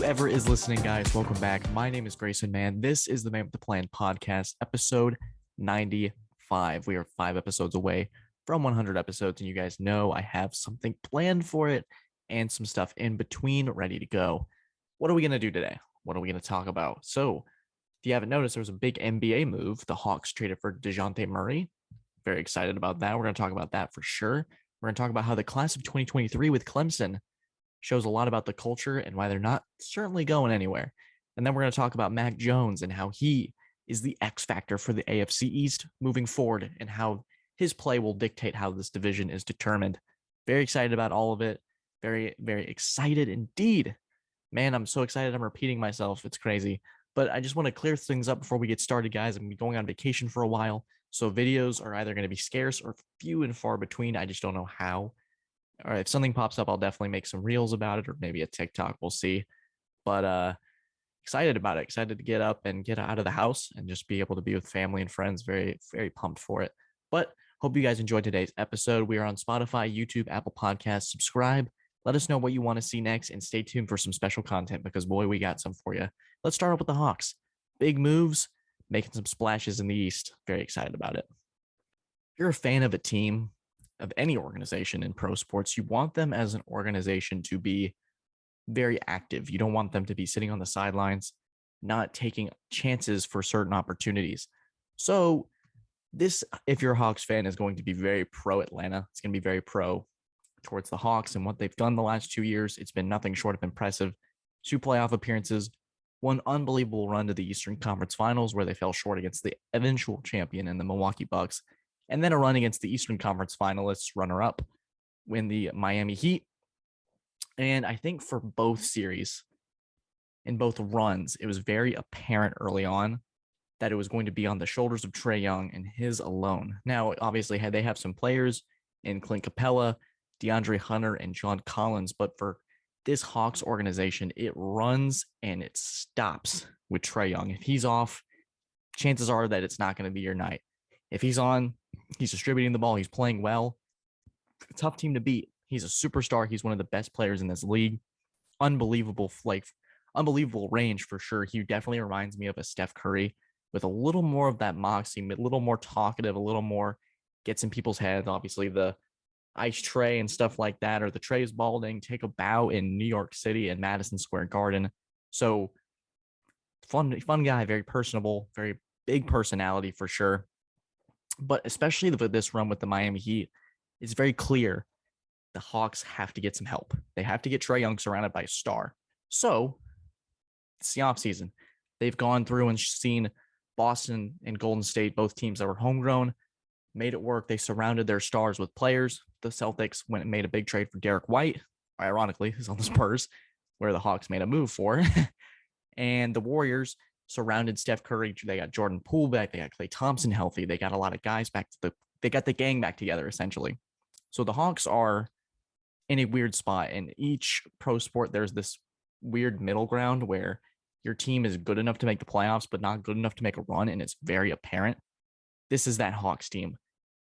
Whoever is listening, guys, welcome back. My name is Grayson Mann. This is the Man with the Plan podcast, episode 95. We are 5 episodes away from 100 episodes, and you guys know I have something planned for it and some stuff in between ready to go. What are we going to do today? What are we going to talk about? So, if you haven't noticed, there was a big NBA move. The Hawks traded for DeJounte Murray. Very excited about that. We're going to talk about that for sure. We're going to talk about how the class of 2023 with Clemson shows a lot about the culture and why they're not certainly going anywhere. And then we're going to talk about Mac Jones and how he is the X factor for the AFC East moving forward and how his play will dictate how this division is determined. Very excited about all of it. Very, very excited indeed. Man, I'm so excited. I'm repeating myself. It's crazy. But I just want to clear things up before we get started, guys. I'm going on vacation for a while. So videos are either going to be scarce or few and far between. I just don't know how. All right, if something pops up, I'll definitely make some reels about it or maybe a TikTok. We'll see. But excited about it. Excited to get up and get out of the house and just be able to be with family and friends. Very, very pumped for it. But hope you guys enjoyed today's episode. We are on Spotify, YouTube, Apple Podcasts. Subscribe. Let us know what you want to see next and stay tuned for some special content because, boy, we got some for you. Let's start off with the Hawks. Big moves, making some splashes in the East. Very excited about it. If you're a fan of a team, of any organization in pro sports, you want them as an organization to be very active. You don't want them to be sitting on the sidelines, not taking chances for certain opportunities. So this, if you're a Hawks fan, is going to be very pro Atlanta. It's going to be very pro towards the Hawks and what they've done the last 2 years. It's been nothing short of impressive. 2 playoff appearances, one unbelievable run to the Eastern Conference Finals where they fell short against the eventual champion in the Milwaukee Bucks, and then a run against the Eastern Conference finalists, runner-up, win the Miami Heat. And I think for both series, in both runs, it was very apparent early on that it was going to be on the shoulders of Trae Young and his alone. Now, obviously, they have some players in Clint Capella, DeAndre Hunter, and John Collins, but for this Hawks organization, it runs and it stops with Trae Young. If he's off, chances are that it's not going to be your night. If he's on, he's distributing the ball, he's playing well. Tough team to beat. He's a superstar. He's one of the best players in this league. Unbelievable range for sure. He definitely reminds me of a Steph Curry with a little more of that moxie, a little more talkative, a little more gets in people's heads. Obviously, the ice tray and stuff like that, or the tray is balding, take a bow in New York City at Madison Square Garden. So fun guy, very personable, very big personality for sure. But especially with this run with the Miami Heat, it's very clear the Hawks have to get some help. They have to get Trae Young surrounded by a star. So it's the offseason. They've gone through and seen Boston and Golden State, both teams that were homegrown, made it work. They surrounded their stars with players. The Celtics went and made a big trade for Derek White. Ironically, he's on the Spurs, where the Hawks made a move for. And the Warriors surrounded Steph Curry. They got Jordan Poole back. They got Klay Thompson healthy. They got a lot of guys back they got the gang back together essentially. So the Hawks are in a weird spot. In each pro sport, there's this weird middle ground where your team is good enough to make the playoffs, but not good enough to make a run. And it's very apparent. This is that Hawks team.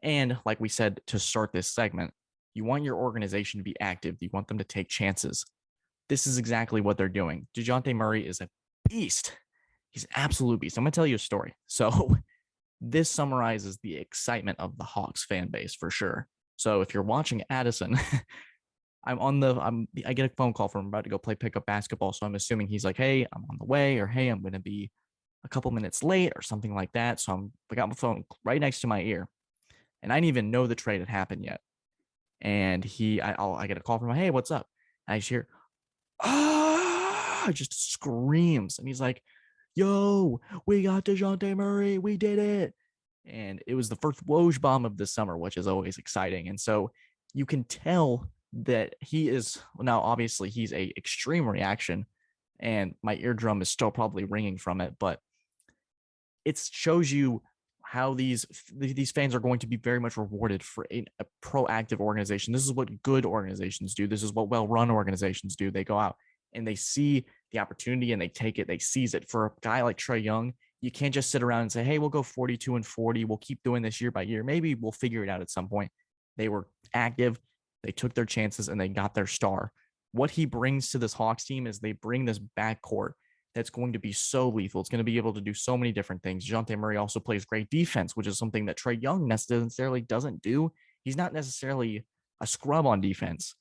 And like we said, to start this segment, you want your organization to be active. You want them to take chances. This is exactly what they're doing. DeJounte Murray is a beast. He's an absolute beast. I'm going to tell you a story. So this summarizes the excitement of the Hawks fan base for sure. So if you're watching Addison, I get a phone call from him about to go play pickup basketball. So I'm assuming he's like, hey, I'm on the way, or hey, I'm going to be a couple minutes late or something like that. So I got my phone right next to my ear and I didn't even know the trade had happened yet. And I get a call from him, hey, what's up? And I just hear, just screams. And he's like, yo, we got DeJounte Murray. We did it. And it was the first Woj bomb of the summer, which is always exciting. And so you can tell that he is, now obviously he's a extreme reaction and my eardrum is still probably ringing from it, but it shows you how these fans are going to be very much rewarded for a proactive organization. This is what good organizations do. This is what well-run organizations do. They go out and they see the opportunity and they take it, they seize it. For a guy like Trae Young, you can't just sit around and say, hey, we'll go 42-40. We'll keep doing this year by year. Maybe we'll figure it out at some point. They were active. They took their chances and they got their star. what he brings to this Hawks team is they bring this backcourt that's going to be so lethal. It's going to be able to do so many different things. DeJounte Murray also plays great defense, which is something that Trae Young necessarily doesn't do. He's not necessarily a scrub on defense,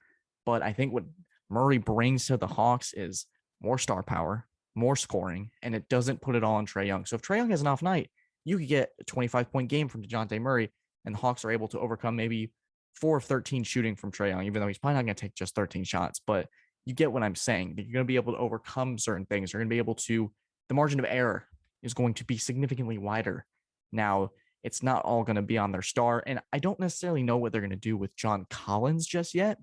but I think what Murray brings to the Hawks is more star power, more scoring, and it doesn't put it all on Trae Young. So if Trae Young has an off night, you could get a 25-point game from DeJounte Murray, and the Hawks are able to overcome maybe 4 of 13 shooting from Trae Young, even though he's probably not going to take just 13 shots. But you get what I'm saying. You're going to be able to overcome certain things. You're going to be able to, the margin of error is going to be significantly wider. Now, it's not all going to be on their star, and I don't necessarily know what they're going to do with John Collins just yet.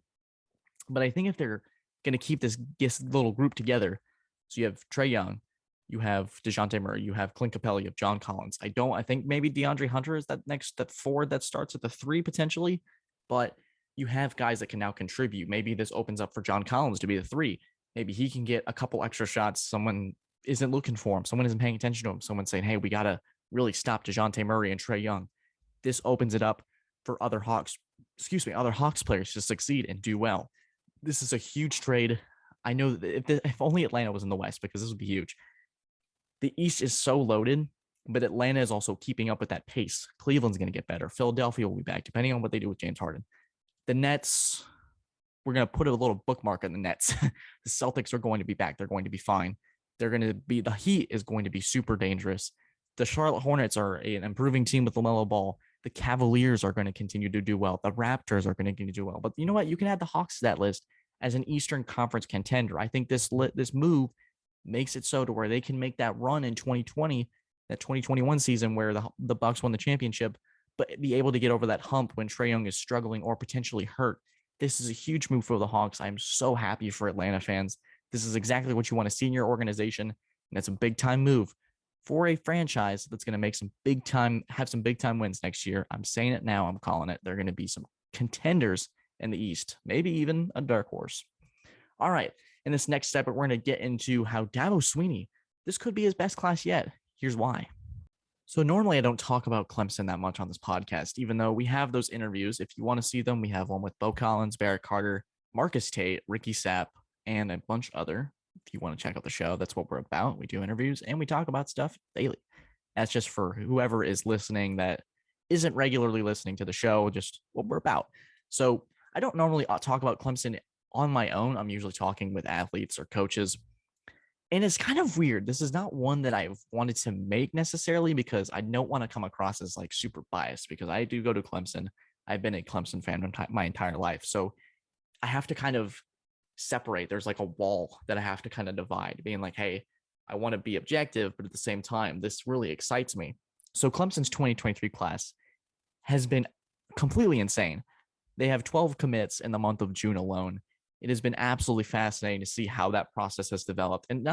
But I think if they're going to keep this little group together, so you have Trae Young, you have DeJounte Murray, you have Clint Capella, you have John Collins. I think maybe DeAndre Hunter is that forward that starts at the 3 potentially, but you have guys that can now contribute. Maybe this opens up for John Collins to be the 3. Maybe he can get a couple extra shots. Someone isn't looking for him. Someone isn't paying attention to him. Someone's saying, hey, we got to really stop DeJounte Murray and Trae Young. This opens it up for other Hawks players to succeed and do well. This is a huge trade. I know that if only Atlanta was in the West, because this would be huge. The East is so loaded, but Atlanta is also keeping up with that pace. Cleveland's going to get better. Philadelphia will be back, depending on what they do with James Harden. The Nets, we're going to put a little bookmark on the Nets. The Celtics are going to be back. They're going to be fine. The Heat is going to be super dangerous. The Charlotte Hornets are an improving team with LaMelo Ball. The Cavaliers are going to continue to do well. The Raptors are going to continue to do well. But you know what? You can add the Hawks to that list as an Eastern Conference contender. I think this move makes it so to where they can make that run in 2020, that 2021 season where the Bucks won the championship, but be able to get over that hump when Trae Young is struggling or potentially hurt. This is a huge move for the Hawks. I'm so happy for Atlanta fans. This is exactly what you want to see in your organization, and it's a big-time move for a franchise that's going to have some big-time wins next year. I'm saying it now. I'm calling it. They're going to be some contenders in the East, maybe even a dark horse. All right. In this next step, we're going to get into how Dabo Swinney, this could be his best class yet. Here's why. So normally I don't talk about Clemson that much on this podcast, even though we have those interviews. If you want to see them, we have one with Bo Collins, Barrett Carter, Marcus Tate, Ricky Sapp, and a bunch other. If you want to check out the show, that's what we're about. We do interviews and we talk about stuff daily. That's just for whoever is listening that isn't regularly listening to the show, just what we're about. So I don't normally talk about Clemson on my own. I'm usually talking with athletes or coaches. And it's kind of weird. This is not one that I've wanted to make necessarily because I don't want to come across as like super biased, because I do go to Clemson. I've been a Clemson fan my entire life. So I have to kind of separate. There's like a wall that I have to kind of divide, being like, hey, I want to be objective, but at the same time, this really excites me. So Clemson's 2023 class has been completely insane. They have 12 commits in the month of June alone. It has been absolutely fascinating to see how that process has developed. And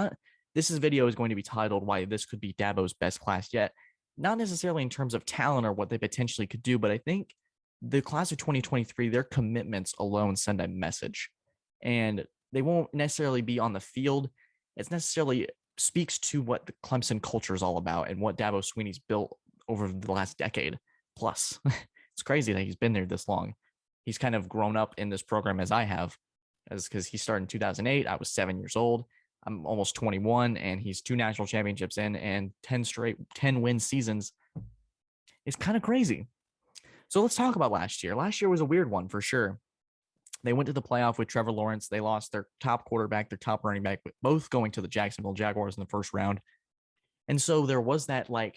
this video is going to be titled why this could be Dabo's best class yet. Not necessarily in terms of talent or what they potentially could do, but I think the class of 2023, their commitments alone send a message. And they won't necessarily be on the field. It necessarily speaks to what the Clemson culture is all about and what Dabo Swinney's built over the last decade plus. It's crazy that he's been there this long. He's kind of grown up in this program as I have, because he started in 2008. I was 7 years old. I'm almost 21, and he's 2 national championships in and 10 win seasons. It's kind of crazy. So let's talk about last year. Last year was a weird one for sure. They went to the playoff with Trevor Lawrence. They lost their top quarterback, their top running back, both going to the Jacksonville Jaguars in the first round. And so there was that like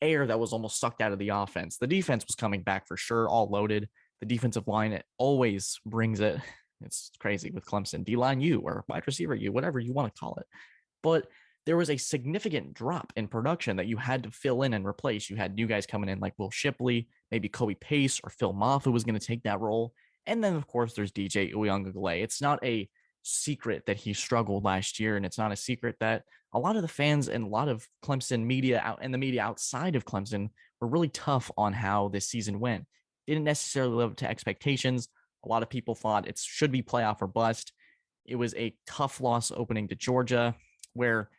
air that was almost sucked out of the offense. The defense was coming back for sure, all loaded. The defensive line, it always brings it. It's crazy with Clemson. D-line U or wide receiver U, whatever you want to call it. But there was a significant drop in production that you had to fill in and replace. You had new guys coming in like Will Shipley, maybe Kobe Pace or Phil Maffa was going to take that role. And then, of course, there's DJ Uyunglele. It's not a secret that he struggled last year, and it's not a secret that a lot of the fans and a lot of Clemson media out and the media outside of Clemson were really tough on how this season went. Didn't necessarily live up to expectations. A lot of people thought it should be playoff or bust. It was a tough loss opening to Georgia, where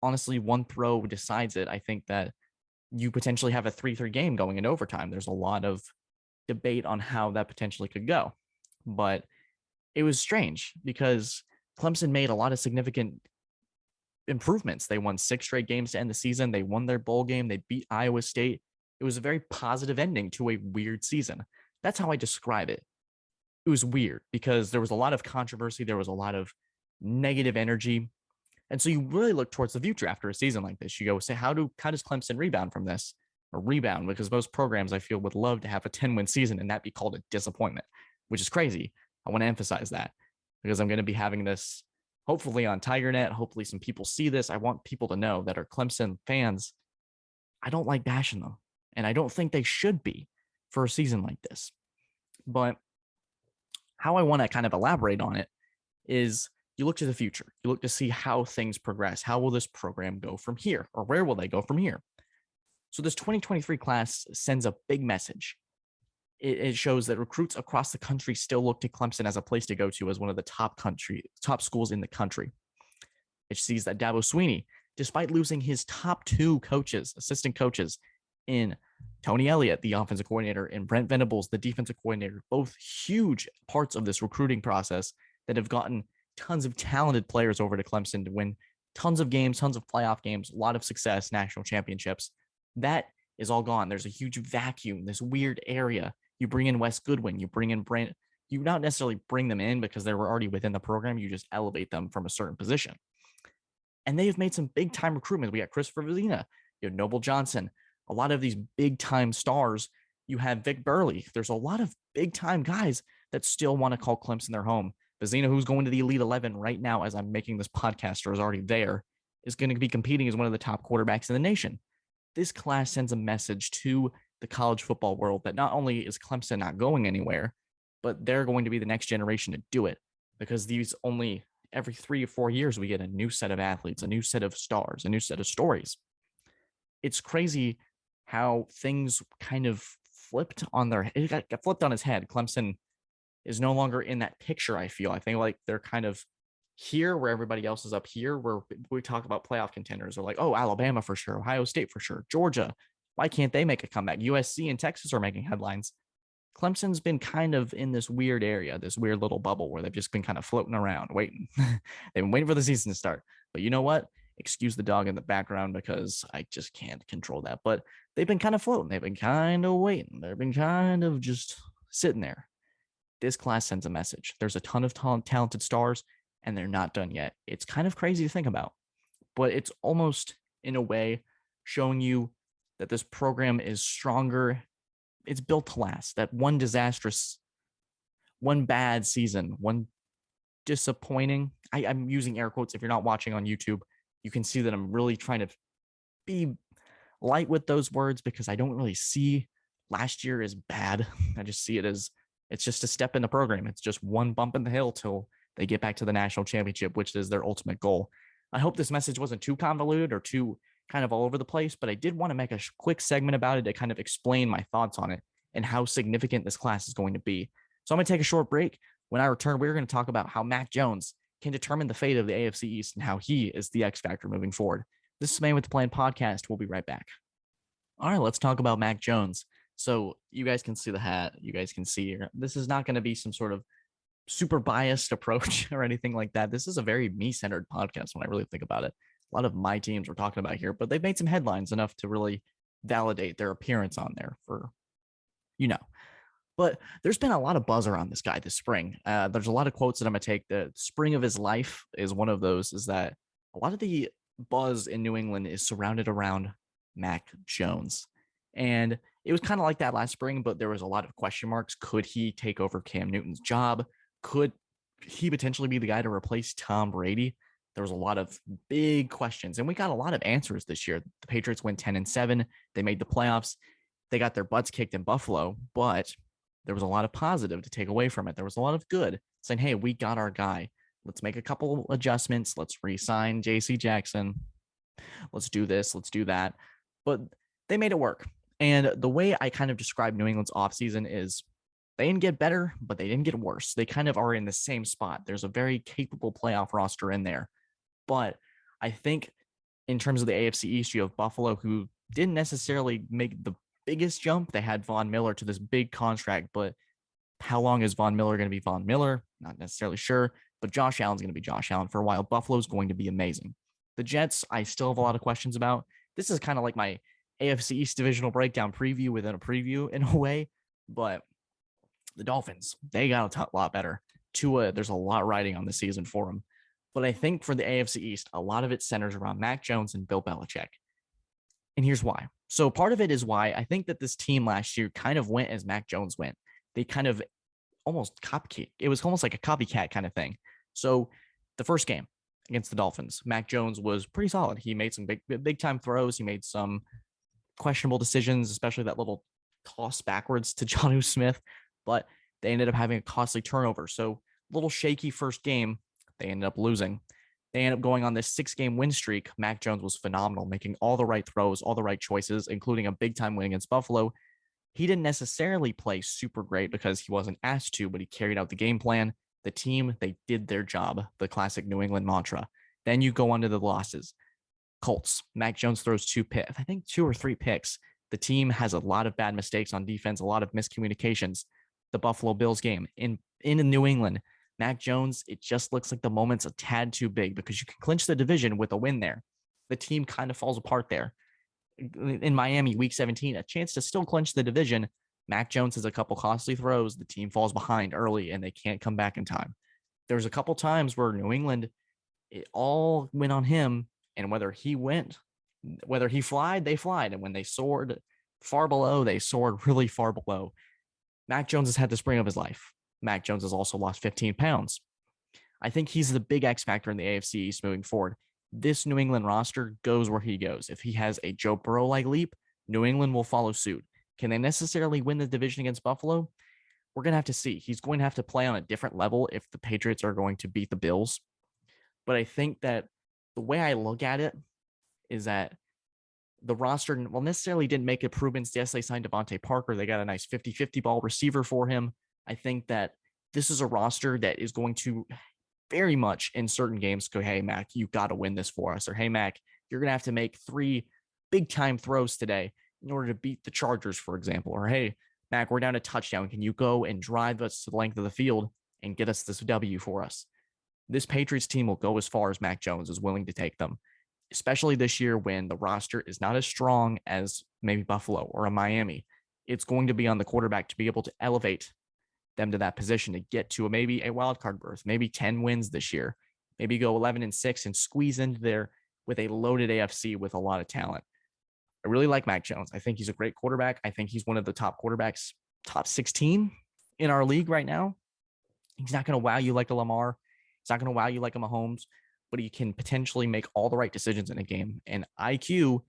honestly, one throw decides it. I think that you potentially have a 3-3 game going in overtime. There's a lot of debate on how that potentially could go, but it was strange because Clemson made a lot of significant improvements. They won 6 straight games to end the season. They won their bowl game. They beat Iowa State. It was a very positive ending to a weird season. That's how I describe it. It was weird because there was a lot of controversy. There was a lot of negative energy. And so you really look towards the future after a season like this. You go say, how does Clemson rebound from this? Or rebound, because most programs I feel would love to have a 10-win season and that be called a disappointment, which is crazy. I want to emphasize that because I'm going to be having this hopefully on TigerNet. Hopefully some people see this. I want people to know that are Clemson fans. I don't like bashing them, and I don't think they should be for a season like this. But how I want to kind of elaborate on it is you look to the future. You look to see how things progress. How will this program go from here? Or where will they go from here? So this 2023 class sends a big message. It shows that recruits across the country still look to Clemson as a place to go to as one of the top schools in the country. It sees that Dabo Sweeney, despite losing his top 2 assistant coaches in Tony Elliott, the offensive coordinator, and Brent Venables, the defensive coordinator, both huge parts of this recruiting process that have gotten tons of talented players over to Clemson to win tons of games, tons of playoff games, a lot of success, national championships. That is all gone. There's a huge vacuum, this weird area. You bring in Wes Goodwin, you bring in Brent. You not necessarily bring them in because they were already within the program. You just elevate them from a certain position. And they have made some big time recruitment. We got Christopher Vizina, you have Noble Johnson, a lot of these big time stars. You have Vic Burley. There's a lot of big time guys that still want to call Clemson their home. Vizina, who's going to the Elite 11 right now as I'm making this podcast or is already there, is going to be competing as one of the top quarterbacks in the nation. This class sends a message to the college football world that not only is Clemson not going anywhere, but they're going to be the next generation to do it, because these only every 3 or 4 years we get a new set of athletes, a new set of stars, a new set of stories. It's crazy how things kind of flipped on it got flipped on its head. Clemson is no longer in that picture. I think like they're kind of here where everybody else is up here, where we talk about playoff contenders. They're like, oh, Alabama for sure, Ohio State for sure, Georgia. Why can't they make a comeback? USC and Texas are making headlines. Clemson's been kind of in this weird area, this weird little bubble where they've just been kind of floating around, waiting. They've been waiting for the season to start. But you know what? Excuse the dog in the background because I just can't control that. But they've been kind of floating. They've been kind of waiting. They've been kind of just sitting there. This class sends a message. There's a ton of talented stars, and they're not done yet. It's kind of crazy to think about, but it's almost in a way showing you that this program is stronger. It's built to last. That one bad season, one disappointing, I'm using air quotes. If you're not watching on YouTube, you can see that I'm really trying to be light with those words because I don't really see last year as bad. I just see it as it's just a step in the program. It's just one bump in the hill till they get back to the national championship, which is their ultimate goal. I hope this message wasn't too convoluted or too kind of all over the place, but I did want to make a quick segment about it to kind of explain my thoughts on it and how significant this class is going to be. So I'm going to take a short break. When I return, we're going to talk about how Mac Jones can determine the fate of the AFC East and how he is the X factor moving forward. This is Man with the Plan podcast. We'll be right back. All right, let's talk about Mac Jones. So you guys can see the hat. You guys can see this is not going to be some sort of super biased approach or anything like that. This is a very me-centered podcast when I really think about it. A lot of my teams we're talking about here, but they've made some headlines enough to really validate their appearance on there for, But there's been a lot of buzz around this guy this spring. There's a lot of quotes that I'm going to take. The spring of his life is one of those, is that a lot of the buzz in New England is surrounded around Mac Jones. And it was kind of like that last spring, but there was a lot of question marks. Could he take over Cam Newton's job? Could he potentially be the guy to replace Tom Brady? There was a lot of big questions, and we got a lot of answers this year. The Patriots went 10-7. They made the playoffs. They got their butts kicked in Buffalo, but there was a lot of positive to take away from it. There was a lot of good saying, hey, we got our guy. Let's make a couple adjustments. Let's re-sign J.C. Jackson. Let's do this. Let's do that. But they made it work. And the way I kind of describe New England's offseason is they didn't get better, but they didn't get worse. They kind of are in the same spot. There's a very capable playoff roster in there. But I think in terms of the AFC East, you have Buffalo, who didn't necessarily make the biggest jump. They had Von Miller to this big contract, but How long is Von Miller going to be Von Miller? Not necessarily sure, but Josh Allen's going to be Josh Allen for a while. Buffalo's going to be amazing. The Jets, I still have a lot of questions about. This is kind of like my AFC East divisional breakdown preview within a preview in a way, but the Dolphins, they got a lot better. Tua, there's a lot riding on the season for him. But I think for the AFC East, a lot of it centers around Mac Jones and Bill Belichick. And here's why. So part of it is why I think that this team last year kind of went as Mac Jones went. They kind of almost copycat. It was almost like a copycat kind of thing. So the first game against the Dolphins, Mac Jones was pretty solid. He made some big time throws. He made some questionable decisions, especially that little toss backwards to Jonnu Smith, but they ended up having a costly turnover. So a little shaky first game. They ended up losing. They ended up going on this 6-game win streak. Mac Jones was phenomenal, making all the right throws, all the right choices, including a big time win against Buffalo. He didn't necessarily play super great because he wasn't asked to, but he carried out the game plan. The team, they did their job, the classic New England mantra. Then you go on to the losses. Colts, Mac Jones throws 2 or 3 picks. The team has a lot of bad mistakes on defense, a lot of miscommunications. The Buffalo Bills game in New England, Mac Jones, it just looks like the moment's a tad too big because you can clinch the division with a win there. The team kind of falls apart there. In Miami, week 17, a chance to still clinch the division. Mac Jones has a couple costly throws. The team falls behind early and they can't come back in time. There's a couple times where New England, it all went on him. And whether he flied, they flied. And when they soared far below, they soared really far below. Mac Jones has had the spring of his life. Mac Jones has also lost 15 pounds. I think he's the big X factor in the AFC East moving forward. This New England roster goes where he goes. If he has a Joe Burrow-like leap, New England will follow suit. Can they necessarily win the division against Buffalo? We're going to have to see. He's going to have to play on a different level if the Patriots are going to beat the Bills. But I think that the way I look at it is that the roster, well, necessarily didn't make improvements. Yes, they signed Devontae Parker. They got a nice 50-50 ball receiver for him. I think that this is a roster that is going to very much in certain games go, hey, Mac, you got to win this for us. Or, hey, Mac, you're going to have to make 3 big-time throws today in order to beat the Chargers, for example. Or, hey, Mac, we're down a touchdown. Can you go and drive us to the length of the field and get us this W for us? This Patriots team will go as far as Mac Jones is willing to take them, especially this year when the roster is not as strong as maybe Buffalo or a Miami. It's going to be on the quarterback to be able to elevate them to that position to get to maybe a wild card berth, maybe 10 wins this year, maybe go 11-6 and squeeze into there with a loaded AFC with a lot of talent. I really like Mac Jones. I think he's a great quarterback. I think he's one of the top quarterbacks, top 16 in our league right now. He's not going to wow you like a Lamar. He's not going to wow you like a Mahomes, but he can potentially make all the right decisions in a game. And IQ,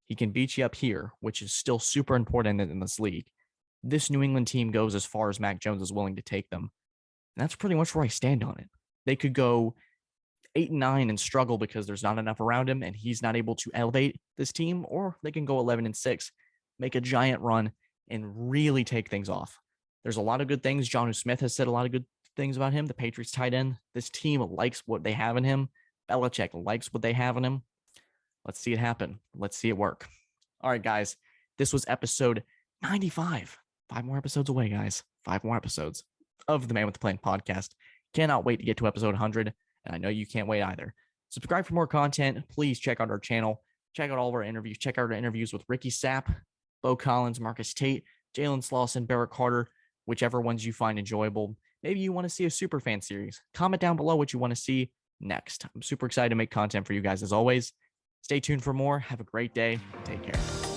he can beat you up here, which is still super important in this league. This New England team goes as far as Mac Jones is willing to take them. And that's pretty much where I stand on it. They could go 8-9 and struggle because there's not enough around him and he's not able to elevate this team, or they can go 11-6, make a giant run and really take things off. There's a lot of good things. Jonnu Smith has said a lot of good things about him, the Patriots tight end. This team likes what they have in him. Belichick likes what they have in him. Let's see it happen. Let's see it work. All right, guys, this was episode 95. 5 more episodes away, guys. 5 more episodes of the Man with the Plan podcast. Cannot wait to get to episode 100, and I know you can't wait either. Subscribe for more content. Please check out our channel. Check out all of our interviews. Check out our interviews with Ricky Sapp, Bo Collins, Marcus Tate, Jalen Slauson, Barrett Carter, whichever ones you find enjoyable. Maybe you want to see a super fan series. Comment down below what you want to see next. I'm super excited to make content for you guys as always. Stay tuned for more. Have a great day. Take care.